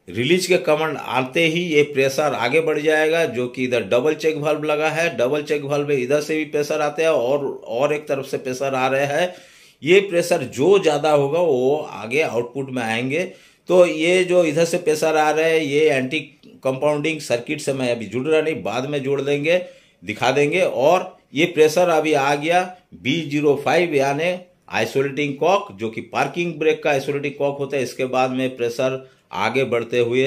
[SPEAKER 1] रिलीज के कमांड आते ही ये प्रेशर आगे बढ़ जाएगा, जो कि इधर डबल चेक वाल्व लगा है। डबल चेक वाल्व में इधर से भी प्रेशर आते हैं और एक तरफ से प्रेशर आ रहे हैं। ये प्रेशर जो ज्यादा होगा वो आगे आउटपुट में आएंगे। तो ये जो इधर से प्रेशर आ रहे हैं ये एंटी कंपाउंडिंग सर्किट से मैं अभी जुड़ रहा नहीं, बाद में जोड़ देंगे, दिखा देंगे। और ये प्रेशर अभी आ गया B05 यानी आइसोलेटिंग कॉक, जो कि पार्किंग ब्रेक का आइसोलेटिंग कॉक होता है। इसके बाद में प्रेशर आगे बढ़ते हुए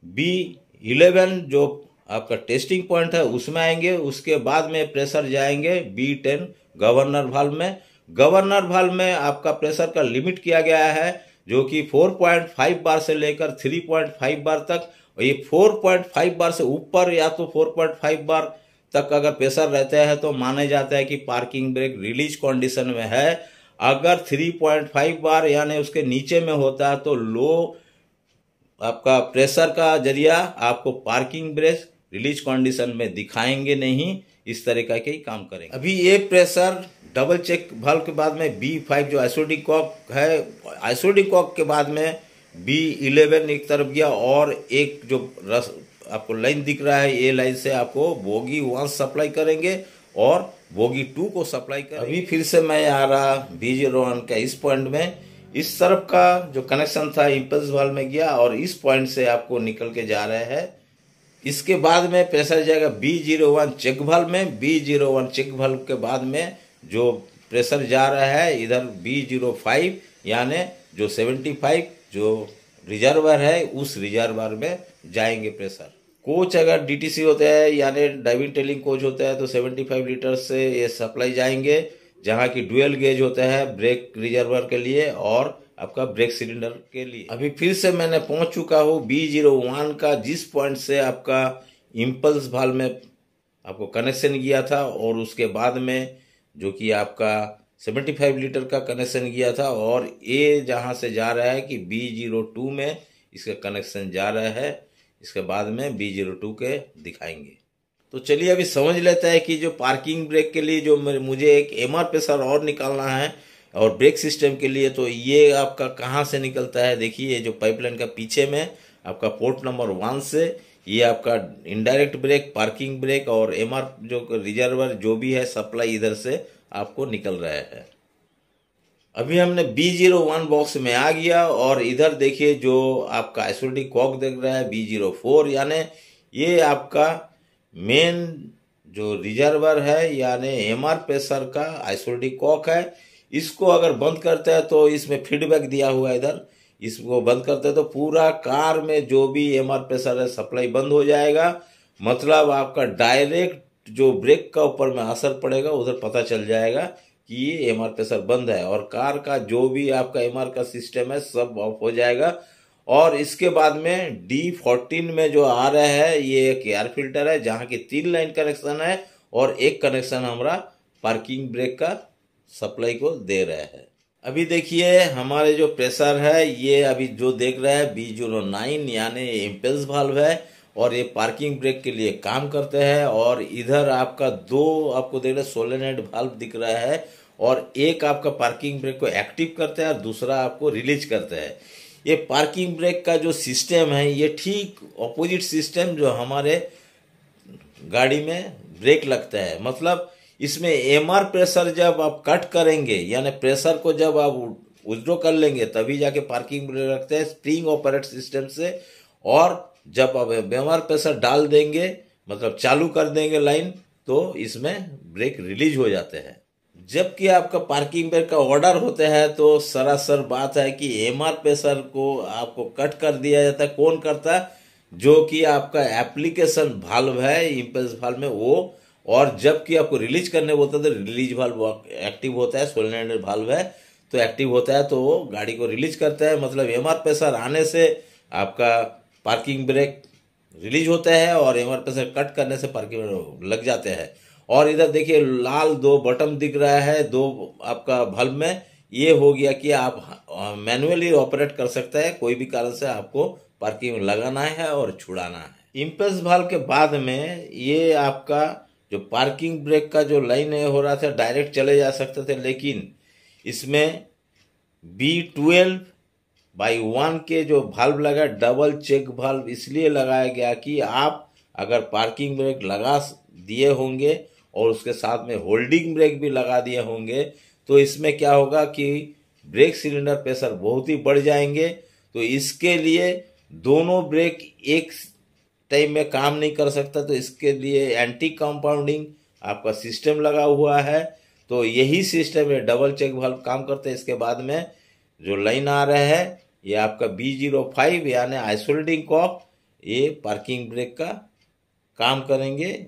[SPEAKER 1] B11 जो आपका टेस्टिंग पॉइंट है उसमें आएंगे। उसके बाद में प्रेशर जाएंगे B10 गवर्नर वाल्व में। गवर्नर वाल्व में आपका प्रेशर का लिमिट किया गया है जो कि 4.5 बार से लेकर 3.5 बार तक। ये 4.5 बार से ऊपर या तो 4.5 बार तक अगर प्रेशर रहता है तो माना जाता है कि पार्किंग ब्रेक रिलीज कंडीशन में है। अगर 3.5 बार यानी उसके नीचे में होता है तो लो आपका प्रेशर का जरिया आपको पार्किंग ब्रेक रिलीज कंडीशन में दिखाएंगे नहीं, इस तरीका के ही काम करेंगे। अभी ये प्रेशर डबल चेक वाल्व के बाद में B5 जो आइसोडिक कॉक है, आइसोडिक कॉक के बाद में B11 एक तरफ गया और एक जो आपको लाइन दिख रहा है, ये लाइन से आपको बोगी 1 सप्लाई करेंगे और बोगी 2 को सप्लाई करेंगे। अभी फिर से मैं आ रहा B01 का इस पॉइंट में, इस तरफ का जो कनेक्शन था इंपल्स वाल्व में गया और इस पॉइंट से आपको निकल के जा रहे हैं। इसके बाद में प्रेशर जाएगा B01 चेक वाल्व में, B01 चेक वाल्व के बाद में जो प्रेशर जा रहा है इधर B05 यानी जो 75 जो रिजर्वर है उस रिजर्वर में जाएंगे प्रेशर। कोच अगर DTC होता है यानी डाइविंग टेलिंग कोच होता है तो 75 लीटर से ये सप्लाई जाएंगे, जहाँ की डुअल गेज होता है ब्रेक रिजर्वर के लिए और आपका ब्रेक सिलेंडर के लिए। अभी फिर से मैंने पहुंच चुका हूँ B01 का जिस पॉइंट से आपका इंपल्स वाल्व में आपको कनेक्शन किया था और उसके बाद में जो कि आपका 75 लीटर का कनेक्शन किया था और ये जहां से जा रहा है कि B02 में इसका कनेक्शन जा रहा है, इसके बाद में B02 के दिखाएंगे। तो चलिए अभी समझ लेते हैं कि जो पार्किंग ब्रेक के लिए जो मुझे एक MR प्रेशर और निकालना है और ब्रेक सिस्टम के लिए, तो ये आपका कहाँ से निकलता है। देखिए जो पाइपलाइन का पीछे में आपका पोर्ट नंबर 1 से ये आपका इनडायरेक्ट ब्रेक, पार्किंग ब्रेक और MR जो रिजर्वर जो भी है सप्लाई इधर से आपको निकल रहा है। अभी हमने B01 बॉक्स में आ गया और इधर देखिए जो आपका आइसोलेटिक कॉक देख रहा है B04 यानी ये आपका मेन जो रिजर्वर है यानी MR प्रेशर का आइसोलेटिक कॉक है। इसको अगर बंद करते हैं तो इसमें फीडबैक दिया हुआ है इधर, इसको बंद करते हैं तो पूरा कार में जो भी MR प्रेशर है सप्लाई बंद हो जाएगा। मतलब आपका डायरेक्ट जो ब्रेक का ऊपर में असर पड़ेगा उधर पता चल जाएगा कि ये MR प्रेशर बंद है और कार का जो भी आपका MR का सिस्टम है सब ऑफ हो जाएगा। और इसके बाद में D14 में जो आ रहा है ये एक एयर फिल्टर है जहाँ की 3 लाइन कनेक्शन है और एक कनेक्शन हमारा पार्किंग ब्रेक का सप्लाई को दे रहा है। अभी देखिए हमारे जो प्रेशर है ये अभी जो देख रहे हैं B09 यानी इंपल्स वाल्व है और ये पार्किंग ब्रेक के लिए काम करते हैं। और इधर आपका 2 आपको देख रहे सोलेनोइड वाल्व दिख रहा है और एक आपका पार्किंग ब्रेक को एक्टिव करता है और दूसरा आपको रिलीज करता है। ये पार्किंग ब्रेक का जो सिस्टम है ये ठीक ऑपोजिट सिस्टम जो हमारे गाड़ी में ब्रेक लगता है। मतलब इसमें MR प्रेशर जब आप कट करेंगे यानी प्रेशर को जब आप विथड्रॉ कर लेंगे तभी जाके पार्किंग ब्रेक लगता है स्प्रिंग ऑपरेट सिस्टम से। और जब आप MR प्रेशर डाल देंगे मतलब चालू कर देंगे लाइन तो इसमें ब्रेक रिलीज हो जाते हैं। जबकि आपका पार्किंग ब्रेक का ऑर्डर होता है तो सरासर बात है कि MR प्रेशर को आपको कट कर दिया जाता है। कौन करता है? जो कि आपका एप्लीकेशन वाल्व है इंपल्स वाल्व में वो, और जबकि आपको रिलीज करने बोलता है तो रिलीज वाल्व एक्टिव होता है, सोलेनोइड वाल्व है तो एक्टिव होता है तो वो गाड़ी को रिलीज करता है। मतलब MR प्रेशर आने से आपका पार्किंग ब्रेक रिलीज होता है और MR प्रेशर कट करने से पार्किंग ब्रेक लग जाते हैं। और इधर देखिए लाल 2 बटन दिख रहा है 2 आपका वाल्व में, ये हो गया कि आप मैनुअली ऑपरेट कर सकते हैं, कोई भी कारण से आपको पार्किंग लगाना है और छुड़ाना है। इंपल्स वाल्व के बाद में ये आपका जो पार्किंग ब्रेक का जो लाइन है हो रहा था डायरेक्ट चले जा सकते थे, लेकिन इसमें B12/1 के जो वाल्व लगा डबल चेक वाल्व इसलिए लगाया गया कि आप अगर पार्किंग ब्रेक लगा दिए होंगे और उसके साथ में होल्डिंग ब्रेक भी लगा दिए होंगे तो इसमें क्या होगा कि ब्रेक सिलेंडर प्रेशर बहुत ही बढ़ जाएंगे। तो इसके लिए दोनों ब्रेक एक टाइम में काम नहीं कर सकता, तो इसके लिए एंटी कंपाउंडिंग आपका सिस्टम लगा हुआ है। तो यही सिस्टम है डबल चेक वाल्व काम करते हैं। इसके बाद में जो लाइन आ रहा है ये आपका B05 यानी आइसोलेटिंग कॉक, ये पार्किंग ब्रेक का काम करेंगे।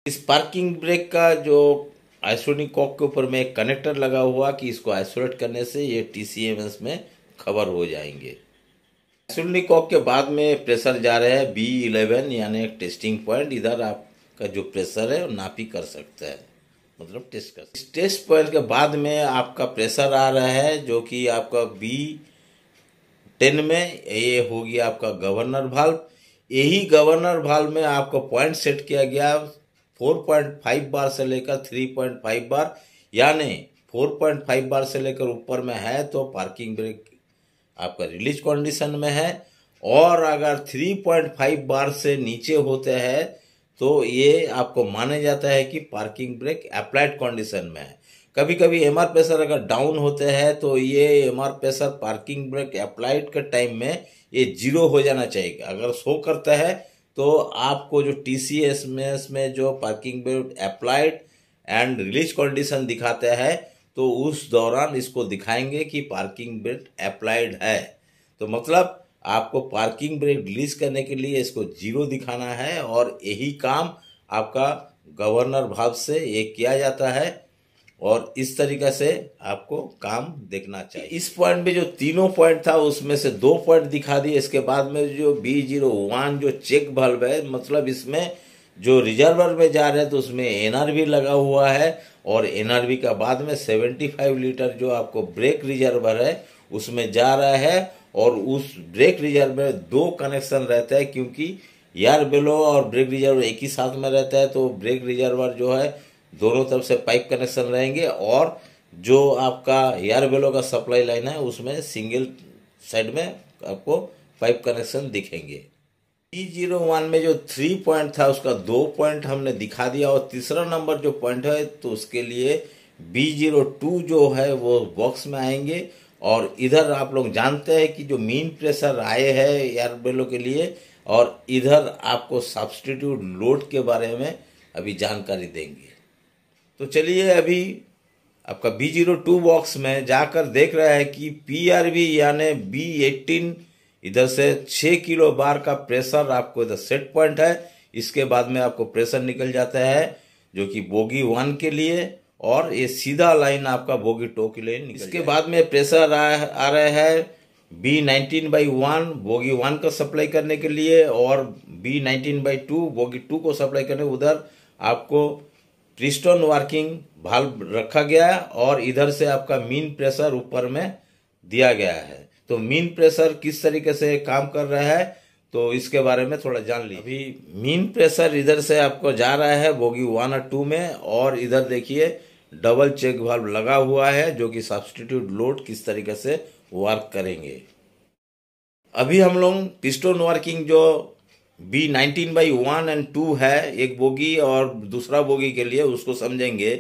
[SPEAKER 1] इस पार्किंग ब्रेक का जो आइसोलेटिंग कॉक के ऊपर में एक कनेक्टर लगा हुआ कि इसको आइसोलेट करने से ये TCMS में कवर हो जाएंगे। आइसोलेटिंग कॉक के बाद में प्रेशर जा रहा है B11 यानी एक टेस्टिंग पॉइंट, इधर आपका जो प्रेशर है वो नापी कर सकता है। मतलब टेस्ट कर। इस टेस्ट पॉइंट के बाद में आपका प्रेशर आ रहा है जो कि आपका B10 में, ये हो गया आपका गवर्नर वाल्व। यही गवर्नर वाल्व में आपको पॉइंट सेट किया गया 4.5 बार से लेकर 3.5 बार, यानी 4.5 बार से लेकर ऊपर में है तो पार्किंग ब्रेक आपका रिलीज कंडीशन में है, और अगर 3.5 बार से नीचे होते हैं तो ये आपको माना जाता है कि पार्किंग ब्रेक अप्लाइड कंडीशन में है। कभी कभी एमआर प्रेशर अगर डाउन होते हैं तो ये MR pressure parking brake applied के टाइम में ये 0 हो जाना चाहिए। अगर शो करता है तो आपको जो TCS में जो parking brake applied and release condition दिखाते हैं तो उस दौरान इसको दिखाएंगे कि पार्किंग ब्रेक अप्लाइड है। तो मतलब आपको पार्किंग ब्रेक रिलीज करने के लिए इसको 0 दिखाना है, और यही काम आपका गवर्नर वाल्व से ये किया जाता है, और इस तरीके से आपको काम देखना चाहिए। इस पॉइंट में जो तीनों पॉइंट था उसमें से 2 पॉइंट दिखा दिए। इसके बाद में जो B01 जो चेक वाल्व है, मतलब इसमें जो रिजर्वर में जा रहे हैं तो उसमें NRV लगा हुआ है, और NRV का बाद में 75 लीटर जो आपको ब्रेक रिजर्वर है उसमें जा रहा है, और उस ब्रेक रिजर्वर में 2 कनेक्शन रहता है, क्योंकि एयर बेलो और ब्रेक रिजर्वर एक ही साथ में रहता है तो ब्रेक रिजर्वर जो है दोनों तरफ से पाइप कनेक्शन रहेंगे, और जो आपका एयर बेलो का सप्लाई लाइन है उसमें सिंगल साइड में आपको पाइप कनेक्शन दिखेंगे। B01 में जो 3 पॉइंट था उसका 2 पॉइंट हमने दिखा दिया, और तीसरा नंबर जो पॉइंट है तो उसके लिए B02 जो है वो बॉक्स में आएंगे। और इधर आप लोग जानते हैं कि जो मीन प्रेशर आए हैं एयर बेलो के लिए, और इधर आपको सब्स्टिट्यूट लोड के बारे में अभी जानकारी देंगे। तो चलिए अभी आपका B02 बॉक्स में जाकर देख रहा है कि PRV यानी B18 इधर से 6 किलो बार का प्रेशर आपको इधर सेट पॉइंट है। इसके बाद में आपको प्रेशर निकल जाता है जो कि बोगी 1 के लिए, और ये सीधा लाइन आपका बोगी 2 के लिए निकल। इसके बाद में प्रेशर आ रहा है B19/1 बोगी 1 को सप्लाई करने के लिए, और B19/2 बोगी 2 को सप्लाई करने। उधर आपको पिस्टन वर्किंग वाल्व रखा गया है, और इधर से आपका मीन प्रेशर ऊपर में दिया गया है। तो मीन प्रेशर किस तरीके से काम कर रहा है तो इसके बारे में थोड़ा जान लीजिए। अभी मीन प्रेशर इधर से आपको जा रहा है बोगी 1 और 2 में, और इधर देखिए डबल चेक वाल्व लगा हुआ है जो कि सब्स्टिट्यूट लोड किस तरीके से वर्क करेंगे। अभी हम लोग पिस्टन वर्किंग जो B19/1 और 2 है, एक बोगी और दूसरा बोगी के लिए, उसको समझेंगे।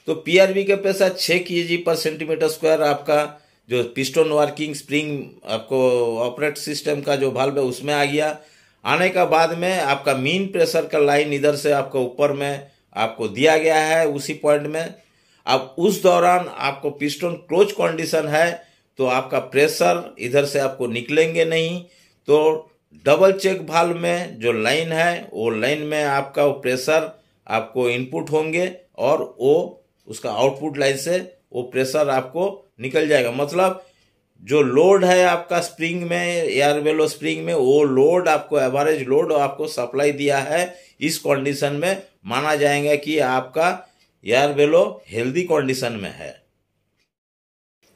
[SPEAKER 1] तो PRV के प्रेशर 6 kg/cm², आपका जो पिस्टन वर्किंग स्प्रिंग आपको ऑपरेट सिस्टम का जो वाल्व है उसमें आ गया। आने का बाद में आपका मीन प्रेशर का लाइन इधर से आपको ऊपर में आपको दिया गया है उसी पॉइंट में। अब उस दौरान आपको पिस्टन क्लोज कंडीशन है तो आपका प्रेशर इधर से आपको निकलेंगे नहीं। तो डबल चेक वाल्व में जो लाइन है वो लाइन में आपका वो प्रेशर आपको इनपुट होंगे, और वो उसका आउटपुट लाइन से वो प्रेशर आपको निकल जाएगा। मतलब जो लोड है आपका स्प्रिंग में, एयर बेलो स्प्रिंग में, वो लोड आपको एवरेज लोड आपको सप्लाई दिया है। इस कंडीशन में माना जाएगा कि आपका एयर बेलो हेल्दी कंडीशन में है।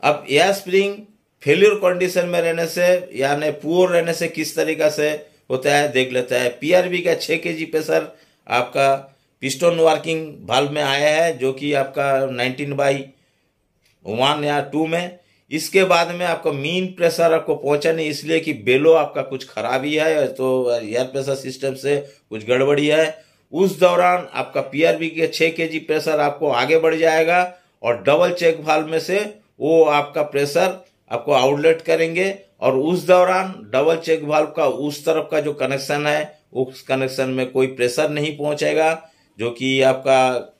[SPEAKER 1] अब एयर स्प्रिंग फेलियर कंडीशन में रहने से यानी पुअर रहने से किस तरीका से होता है देख लेता है। PRV का 6 kg प्रेशर आपका पिस्टन वर्किंग वाल्व में आया है जो कि आपका 19/1 या 2 में। इसके बाद में आपका मीन प्रेशर आपको पहुंचा नहीं, इसलिए कि बेलो आपका कुछ खराबी है, तो एयर प्रेशर सिस्टम से कुछ गड़बड़ी है। उस दौरान आपका PRV के 6 kg प्रेशर आपको आगे बढ़ जाएगा, और डबल चेक वाल्व में से वो आपका प्रेशर आपको आउटलेट करेंगे, और उस दौरान डबल चेक वाल्व का उस तरफ का जो कनेक्शन है उस कनेक्शन में कोई प्रेशर नहीं पहुंचेगा जो कि आपका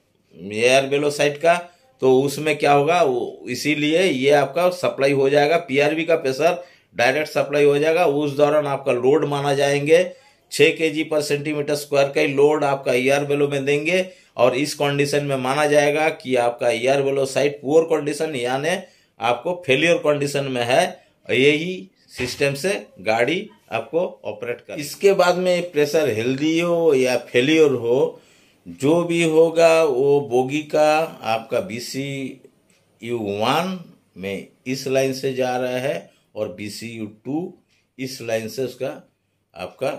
[SPEAKER 1] एयर बेलो साइड का। तो उसमें क्या होगा, इसीलिए ये आपका सप्लाई हो जाएगा, PRV का प्रेशर डायरेक्ट सप्लाई हो जाएगा। उस दौरान आपका लोड माना जाएंगे 6 kg/cm² का ही लोड आपका एयर बेलो में देंगे, और इस कंडीशन में माना जाएगा कि आपका एयर बेलो साइड पुअर कंडीशन यानी आपको फेलियर कंडीशन में है। यही सिस्टम से गाड़ी आपको ऑपरेट कर। इसके बाद में प्रेशर हेल्दी हो या फेलियर हो, जो भी होगा वो बोगी का आपका BCU1 में इस लाइन से जा रहा है और BCU2 इस लाइन से उसका आपका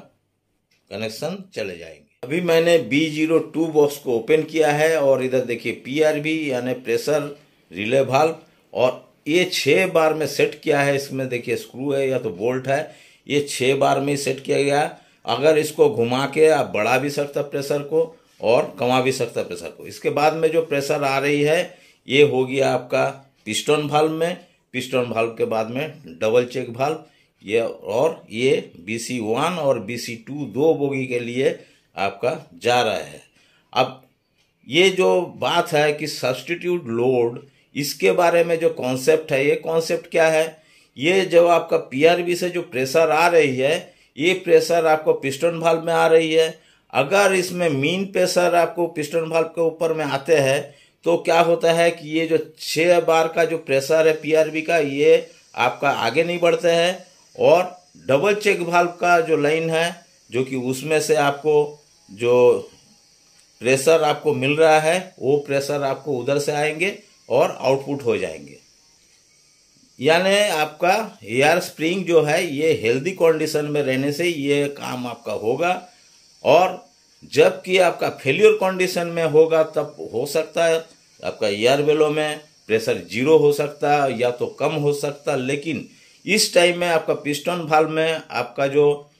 [SPEAKER 1] कनेक्शन चले जाएंगे। अभी मैंने B02 बॉक्स को ओपन किया है और इधर देखिए PRV यानी प्रेशर रिले वाल्व, और ये 6 बार में सेट किया है। इसमें देखिए स्क्रू है या तो बोल्ट है, ये 6 बार में सेट किया गया। अगर इसको घुमा के आप बढ़ा भी सकता प्रेशर को और कमा भी सकता प्रेशर को। इसके बाद में जो प्रेशर आ रही है ये हो गया आपका पिस्टन वाल्व में, पिस्टन वाल्व के बाद में डबल चेक वाल्व ये, और ये BC1 और BC2 दो बोगी के लिए आपका जा रहा है। अब ये जो बात है कि सब्स्टिट्यूट लोड, इसके बारे में जो कॉन्सेप्ट है, ये कॉन्सेप्ट क्या है, ये जो आपका PRV से जो प्रेशर आ रही है ये प्रेशर आपको पिस्टन वाल्व में आ रही है। अगर इसमें मीन प्रेशर आपको पिस्टन वाल्व के ऊपर में आते हैं तो क्या होता है कि ये जो 6 बार का जो प्रेशर है PRV का ये आपका आगे नहीं बढ़ते हैं, और डबल चेक वाल्व का जो लाइन है जो कि उसमें से आपको जो प्रेशर आपको मिल रहा है वो प्रेशर आपको उधर से आएंगे और आउटपुट हो जाएंगे। यानी आपका एयर स्प्रिंग जो है ये हेल्दी कंडीशन में रहने से ये काम आपका होगा, और जबकि आपका फेल्यूर कंडीशन में होगा तब हो सकता है आपका एयर वेलो में प्रेशर 0 हो सकता है या तो कम हो सकता है। लेकिन इस टाइम में आपका पिस्टन वाल्व में आपका जो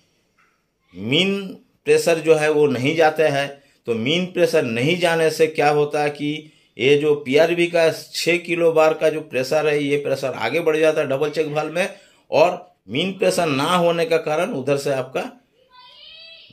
[SPEAKER 1] मीन प्रेशर जो है वो नहीं जाता है, तो मीन प्रेशर नहीं जाने से क्या होता है कि ये जो PRV का 6 किलो बार का जो प्रेशर है ये प्रेशर आगे बढ़ जाता है डबल चेक वाल्व में, और मीन प्रेशर ना होने का कारण उधर से आपका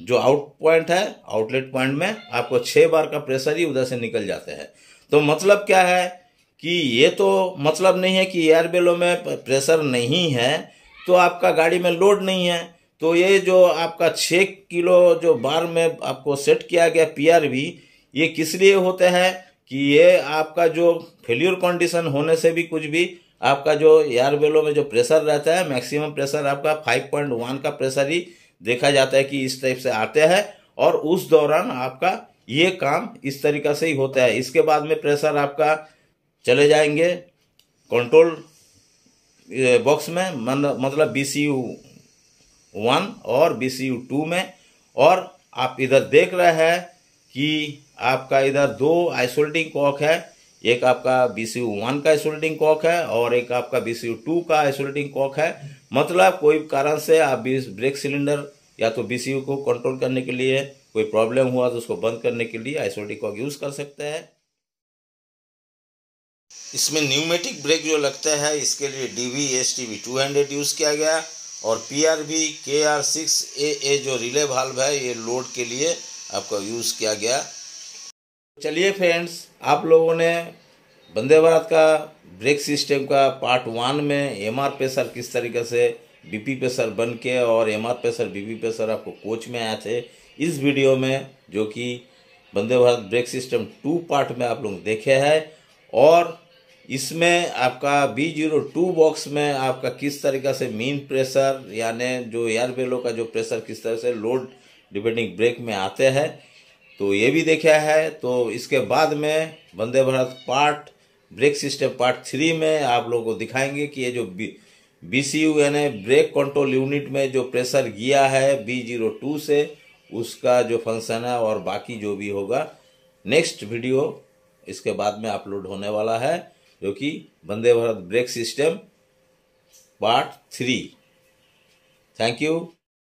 [SPEAKER 1] जो आउट पॉइंट है आउटलेट पॉइंट में आपको 6 बार का प्रेशर ही उधर से निकल जाते हैं। तो मतलब क्या है कि ये तो मतलब नहीं है कि एयर बेलो में प्रेशर नहीं है तो आपका गाड़ी में लोड नहीं है। तो ये जो आपका 6 किलो जो बार में आपको सेट किया गया PRV, ये किस लिए होते हैं कि ये आपका जो फेल्यूर कंडीशन होने से भी कुछ भी आपका जो एयर बेलो में जो प्रेशर रहता है मैक्सिमम प्रेशर आपका 5.1 का प्रेशर ही देखा जाता है कि इस टाइप से आते हैं, और उस दौरान आपका ये काम इस तरीका से ही होता है। इसके बाद में प्रेशर आपका चले जाएंगे कंट्रोल बॉक्स में, मतलब BCU1 और BCU2 में, और आप इधर देख रहे हैं कि आपका इधर 2 आइसोलेटिंग कॉक है, एक आपका BCU1 का आइसोलेटिंग कॉक है और एक आपका BCU2 का आइसोलेटिंग कॉक है। मतलब कोई कारण से आप ब्रेक सिलेंडर या तो BCU को कंट्रोल करने के लिए कोई प्रॉब्लम हुआ तो उसको बंद करने के लिए आइसोलेटिंग कॉक यूज कर सकते हैं। इसमें न्यूमेटिक ब्रेक जो लगता है इसके लिए DV-STB 200 यूज किया गया, और PRV KR6AA जो रिले वाल्व है ये लोड के लिए आपका यूज किया गया। चलिए फ्रेंड्स, आप लोगों ने वंदे भारत का ब्रेक सिस्टम का पार्ट 1 में MR प्रेशर किस तरीके से BP प्रेशर बन के और MR प्रेशर BP प्रेशर आपको कोच में आए थे, इस वीडियो में जो कि Vande Bharat brake system 2 part में आप लोग देखे हैं, और इसमें आपका B02 बॉक्स में आपका किस तरीके से मीन प्रेशर यानी जो एयर बेलो का जो प्रेशर किस तरह से लोड डिपेंडिंग ब्रेक में आते हैं तो ये भी देखा है। तो इसके बाद में Vande Bharat part brake system part 3 में आप लोगों को दिखाएंगे कि ये जो BCU यानी ब्रेक कंट्रोल यूनिट में जो प्रेशर गया है B02 से उसका जो फंक्शन है और बाकी जो भी होगा नेक्स्ट वीडियो इसके बाद में अपलोड होने वाला है, जो कि Vande Bharat brake system part 3। Thank you.